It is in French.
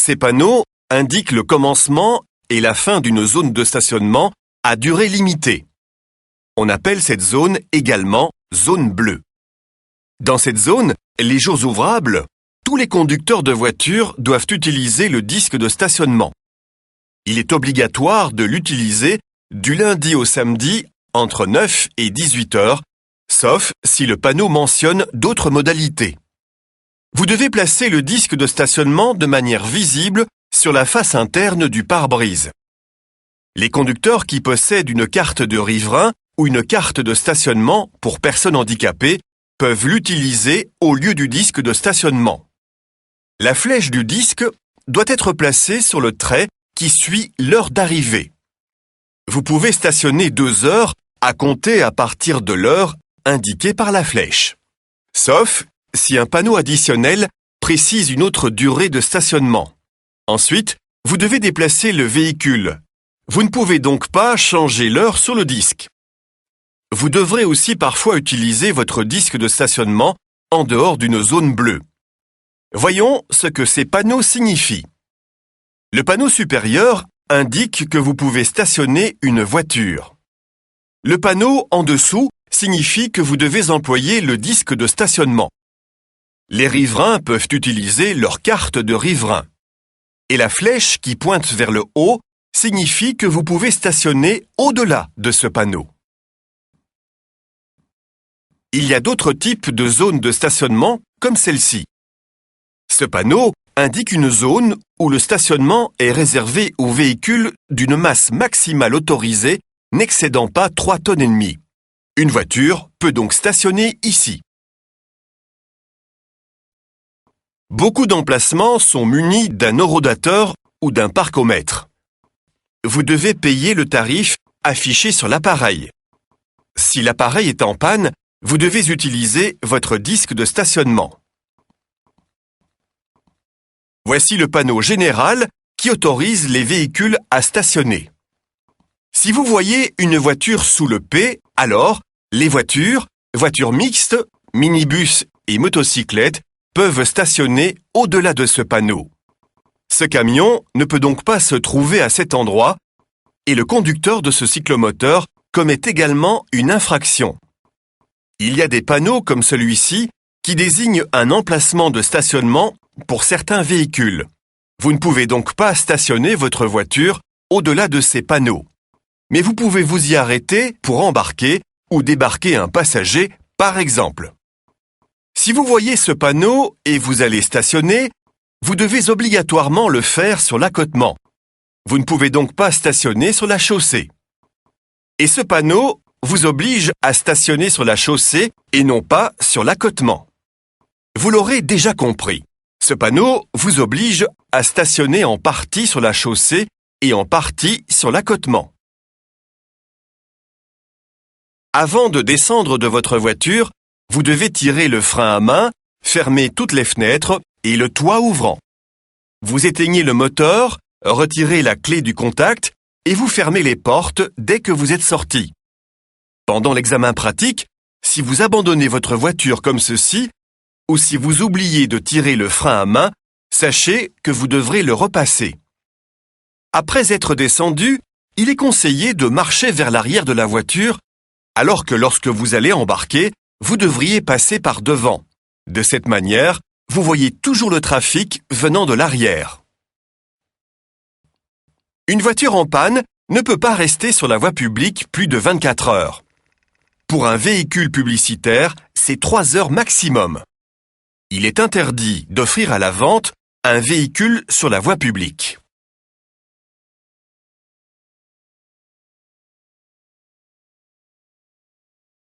Ces panneaux indiquent le commencement et la fin d'une zone de stationnement à durée limitée. On appelle cette zone également zone bleue. Dans cette zone, les jours ouvrables, tous les conducteurs de voitures doivent utiliser le disque de stationnement. Il est obligatoire de l'utiliser du lundi au samedi entre 9 et 18 heures, sauf si le panneau mentionne d'autres modalités. Vous devez placer le disque de stationnement de manière visible sur la face interne du pare-brise. Les conducteurs qui possèdent une carte de riverain ou une carte de stationnement pour personnes handicapées peuvent l'utiliser au lieu du disque de stationnement. La flèche du disque doit être placée sur le trait qui suit l'heure d'arrivée. Vous pouvez stationner 2 heures à compter à partir de l'heure indiquée par la flèche. Sauf si un panneau additionnel précise une autre durée de stationnement. Ensuite, vous devez déplacer le véhicule. Vous ne pouvez donc pas changer l'heure sur le disque. Vous devrez aussi parfois utiliser votre disque de stationnement en dehors d'une zone bleue. Voyons ce que ces panneaux signifient. Le panneau supérieur indique que vous pouvez stationner une voiture. Le panneau en dessous signifie que vous devez employer le disque de stationnement. Les riverains peuvent utiliser leur carte de riverain. Et la flèche qui pointe vers le haut signifie que vous pouvez stationner au-delà de ce panneau. Il y a d'autres types de zones de stationnement comme celle-ci. Ce panneau indique une zone où le stationnement est réservé aux véhicules d'une masse maximale autorisée n'excédant pas 3,5 tonnes. Une voiture peut donc stationner ici. Beaucoup d'emplacements sont munis d'un horodateur ou d'un parcomètre. Vous devez payer le tarif affiché sur l'appareil. Si l'appareil est en panne, vous devez utiliser votre disque de stationnement. Voici le panneau général qui autorise les véhicules à stationner. Si vous voyez une voiture sous le P, alors les voitures mixtes, minibus et motocyclettes peuvent stationner au-delà de ce panneau. Ce camion ne peut donc pas se trouver à cet endroit et le conducteur de ce cyclomoteur commet également une infraction. Il y a des panneaux comme celui-ci qui désignent un emplacement de stationnement pour certains véhicules. Vous ne pouvez donc pas stationner votre voiture au-delà de ces panneaux. Mais vous pouvez vous y arrêter pour embarquer ou débarquer un passager, par exemple. Si vous voyez ce panneau et vous allez stationner, vous devez obligatoirement le faire sur l'accotement. Vous ne pouvez donc pas stationner sur la chaussée. Et ce panneau vous oblige à stationner sur la chaussée et non pas sur l'accotement. Vous l'aurez déjà compris. Ce panneau vous oblige à stationner en partie sur la chaussée et en partie sur l'accotement. Avant de descendre de votre voiture, vous devez tirer le frein à main, fermer toutes les fenêtres et le toit ouvrant. Vous éteignez le moteur, retirez la clé du contact et vous fermez les portes dès que vous êtes sorti. Pendant l'examen pratique, si vous abandonnez votre voiture comme ceci, ou si vous oubliez de tirer le frein à main, sachez que vous devrez le repasser. Après être descendu, il est conseillé de marcher vers l'arrière de la voiture, alors que lorsque vous allez embarquer, vous devriez passer par devant. De cette manière, vous voyez toujours le trafic venant de l'arrière. Une voiture en panne ne peut pas rester sur la voie publique plus de 24 heures. Pour un véhicule publicitaire, c'est 3 heures maximum. Il est interdit d'offrir à la vente un véhicule sur la voie publique.